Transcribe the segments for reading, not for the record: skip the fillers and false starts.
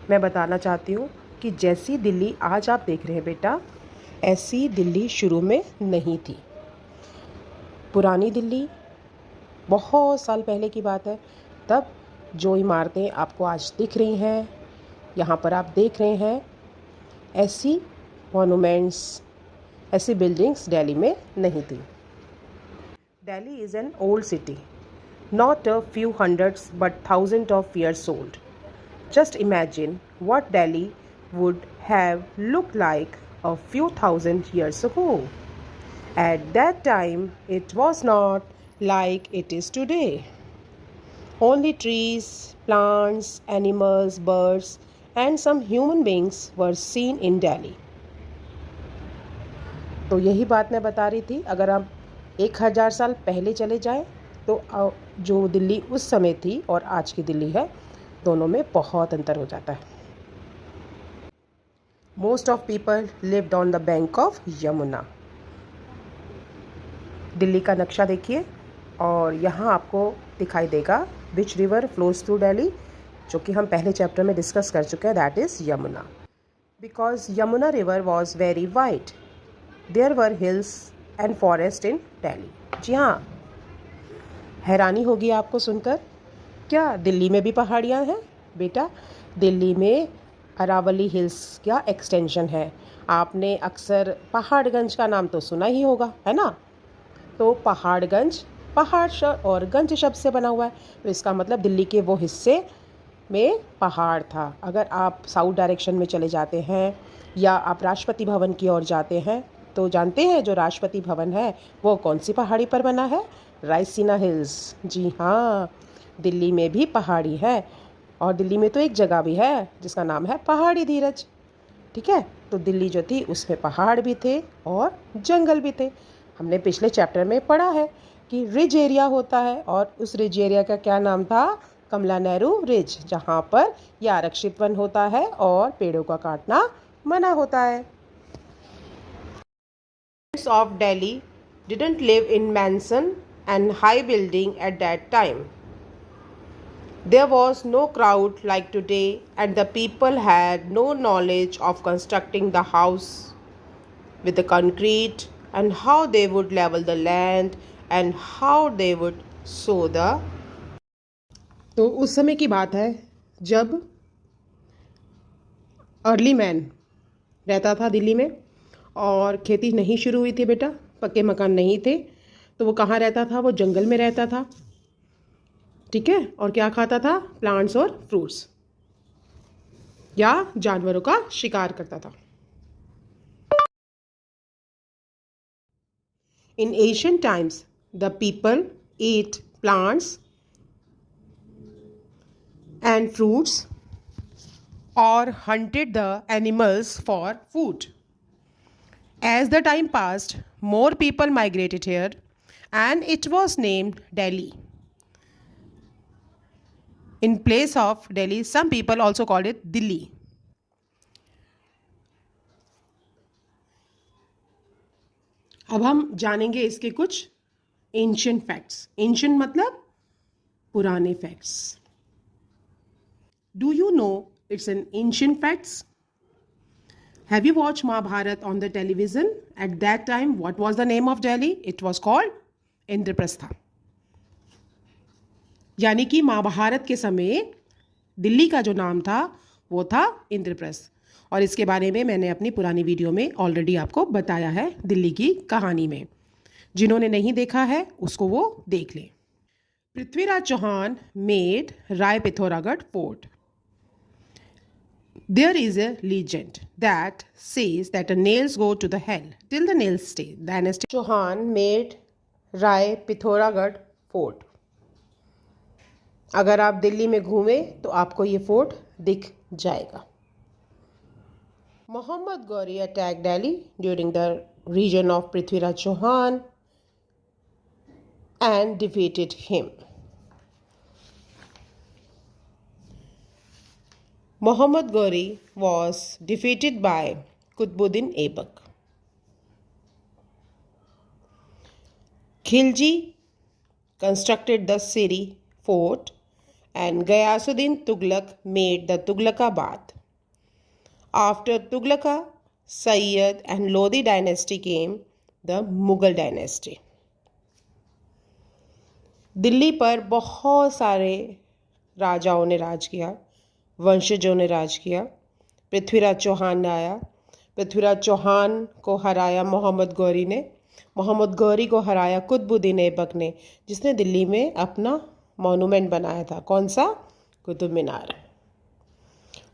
मैं बताना चाहती हूँ कि जैसी दिल्ली आज आप देख रहे हैं बेटा, ऐसी दिल्ली शुरू में नहीं थी। पुरानी दिल्ली बहुत साल पहले की बात है। तब जो इमारतें आपको आज दिख रही हैं, यहाँ पर आप देख रहे हैं, ऐसी मॉन्यूमेंट्स, ऐसी बिल्डिंग्स दिल्ली में नहीं थी। Delhi is an old city, not a few hundreds but thousands of years old. Just imagine what Delhi would have looked like a few thousand years ago. At that time, it was not like it is today. Only trees, plants, animals, birds, and some human beings were seen in Delhi. तो यही बात मैं बता रही थी। अगर हम 1000 साल पहले चले जाएं तो जो दिल्ली उस समय थी और आज की दिल्ली है, दोनों में बहुत अंतर हो जाता है। Most of people lived on the bank of Yamuna. Delhi का नक्शा देखिए और यहाँ आपको दिखाई देगा which river flows through Delhi, जो कि हम पहले चैप्टर में डिस्कस कर चुके हैं, that is Yamuna. Because Yamuna river was very wide, there were hills and forest in Delhi. जी हाँ, हैरानी होगी आपको सुनकर, क्या दिल्ली में भी पहाड़ियाँ हैं? बेटा, दिल्ली में अरावली हिल्स का एक्सटेंशन है। आपने अक्सर पहाड़गंज का नाम तो सुना ही होगा, है ना? तो पहाड़गंज पहाड़ और गंज शब्द से बना हुआ है, तो इसका मतलब दिल्ली के वो हिस्से में पहाड़ था। अगर आप साउथ डायरेक्शन में चले जाते हैं या आप राष्ट्रपति भवन की ओर जाते हैं तो जानते हैं जो राष्ट्रपति भवन है वो कौन सी पहाड़ी पर बना है? रायसीना हिल्स। जी हाँ, दिल्ली में भी पहाड़ी है और दिल्ली में तो एक जगह भी है जिसका नाम है पहाड़ी धीरज। ठीक है, तो दिल्ली जो थी उसमें पहाड़ भी थे और जंगल भी थे। हमने पिछले चैप्टर में पढ़ा है कि रिज एरिया होता है और उस रिज एरिया का क्या नाम था? कमला नेहरू रिज, जहाँ पर यह आरक्षित वन होता है और पेड़ों का काटना मना होता है। Of Delhi didn't live in mansion and high building at that time. There was no crowd like today and the people had no knowledge of constructing the house with the concrete and how they would level the land and how they would sow the। तो उस समय की बात है जब early man रहता था दिल्ली में और खेती नहीं शुरू हुई थी बेटा, पक्के मकान नहीं थे, तो वो कहाँ रहता था? वो जंगल में रहता था। ठीक है, और क्या खाता था? प्लांट्स और फ्रूट्स या जानवरों का शिकार करता था। In ancient times the people ate plants and fruits or hunted the animals for food. As the time passed, more people migrated here and it was named Delhi. In place of Delhi, some people also called it Dilli. अब हम जानेंगे इसके कुछ ancient facts. Ancient मतलब पुराने facts. Do you know it's an ancient facts? Have you watched Mahabharat on the television? At that time, what was the name of Delhi? It was called Indraprastha. यानी कि महाभारत के समय दिल्ली का जो नाम था वो था इंद्रप्रस्थ। और इसके बारे में मैंने अपनी पुरानी वीडियो में ऑलरेडी आपको बताया है, दिल्ली की कहानी में। जिन्होंने नहीं देखा है उसको वो देख लें। Prithviraj Chauhan made Rai Pithoragarh fort. There is a legend that says that the nails go to the hell till the nails stay. Dynasty Chauhan made Rai Pithoragarh fort. अगर आप दिल्ली में घूमें तो आपको ये फोर्ट दिख जाएगा। Muhammad Ghori attacked Delhi during the region of Prithviraj Chauhan and defeated him. Muhammad Ghori was defeated by Qutbuddin Aibak. Khilji constructed the Siri fort and Ghayasuddin Tughlaq made the Tughlaqabad. After Tughlaqa, Sayyid and Lodi dynasty came the Mughal dynasty. Delhi पर बहुत सारे राजाओं ने राज किया, वंशजों ने राज किया। पृथ्वीराज चौहान आया, पृथ्वीराज चौहान को हराया मोहम्मद गौरी ने, मोहम्मद गौरी को हराया कुतुबुद्दीन ऐबक ने, जिसने दिल्ली में अपना मॉन्यूमेंट बनाया था। कौन सा? कुतुब मीनार।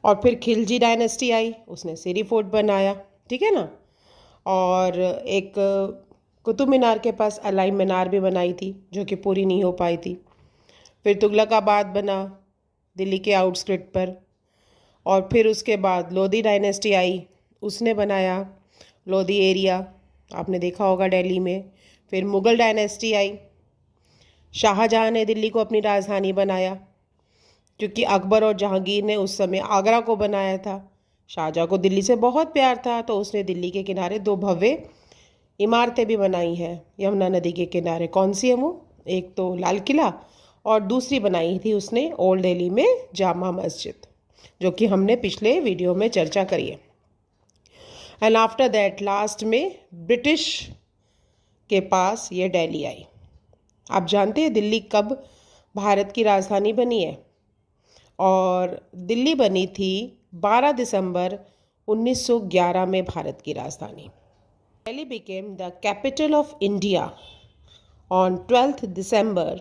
और फिर खिलजी डायनेस्टी आई, उसने सिरी फोर्ट बनाया, ठीक है ना। और एक कुतुब मीनार के पास अलाई मीनार भी बनाई थी, जो कि पूरी नहीं हो पाई थी। फिर तुगलकाबाद बना दिल्ली के आउटस्कर्ट पर। और फिर उसके बाद लोधी डायनेस्टी आई, उसने बनाया लोधी एरिया, आपने देखा होगा दिल्ली में। फिर मुग़ल डायनेस्टी आई, शाहजहाँ ने दिल्ली को अपनी राजधानी बनाया, क्योंकि अकबर और जहांगीर ने उस समय आगरा को बनाया था। शाहजहाँ को दिल्ली से बहुत प्यार था, तो उसने दिल्ली के किनारे 2 भव्य इमारतें भी बनाई हैं यमुना नदी के किनारे। कौन सी है वो? एक तो लाल किला और दूसरी बनाई थी उसने ओल्ड दिल्ली में जामा मस्जिद, जो कि हमने पिछले वीडियो में चर्चा करी है। एंड आफ्टर दैट लास्ट में ब्रिटिश के पास ये दिल्ली आई। आप जानते हैं दिल्ली कब भारत की राजधानी बनी है? और दिल्ली बनी थी 12 दिसंबर 1911 में भारत की राजधानी। Delhi became the capital of India on 12th December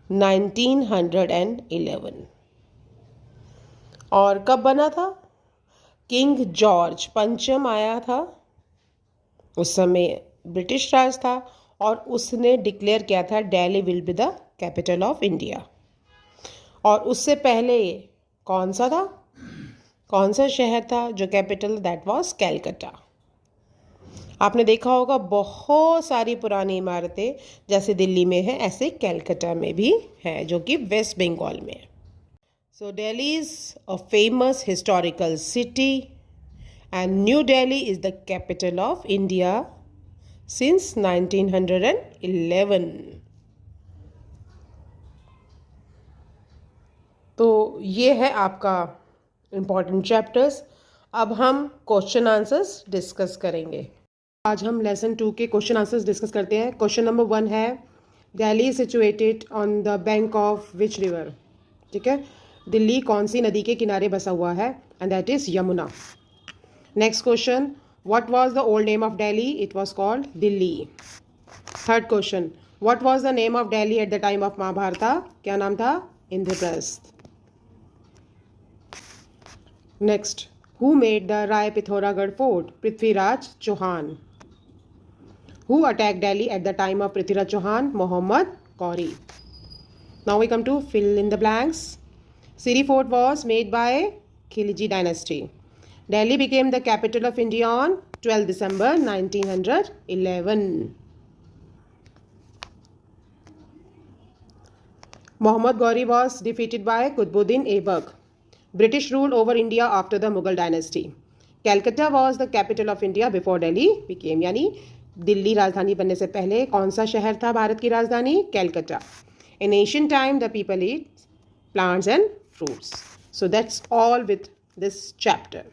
1911। और कब बना था? किंग जॉर्ज पंचम आया था, उस समय ब्रिटिश राज था, और उसने डिक्लेयर किया था Delhi will be the capital of India. और उससे पहले कौन सा था? कौन सा शहर था जो कैपिटल? That was Calcutta. आपने देखा होगा बहुत सारी पुरानी इमारतें जैसे दिल्ली में है, ऐसे कैलकाटा में भी है, जो कि वेस्ट बंगाल में है। So Delhi is a famous historical city and New Delhi is the capital of India since 1911। तो ये है आपका इम्पॉर्टेंट चैप्टर्स। अब हम क्वेश्चन आंसर्स डिस्कस करेंगे। आज हम लेसन 2 के क्वेश्चन आंसर्स डिस्कस करते हैं। क्वेश्चन नंबर 1 है, Delhi situated on the bank of which river? ठीक है, दिल्ली कौन सी नदी के किनारे बसा हुआ है? And that is Yamuna. Next question, what was the old name of Delhi? It was called Delhi. Third question, what was the name of Delhi at the time of Mahabharata? क्या नाम था? Indraprastha. Next, who made the Rai Pithoragarh fort? Prithviraj Chauhan. Who attacked Delhi at the time of Prithviraj Chauhan? Muhammad Ghauri. Now we come to fill in the blanks. Siri Fort was made by Khilji dynasty. Delhi became the capital of India on 12 December 1911. Muhammad Ghauri was defeated by Qutbuddin Aibak. British ruled over India after the Mughal dynasty. Calcutta was the capital of India before Delhi became, यानी दिल्ली राजधानी बनने से पहले कौन सा शहर था भारत की राजधानी? कैलकाटा। इन ancient time the people eat plants and fruits. So that's all with this chapter.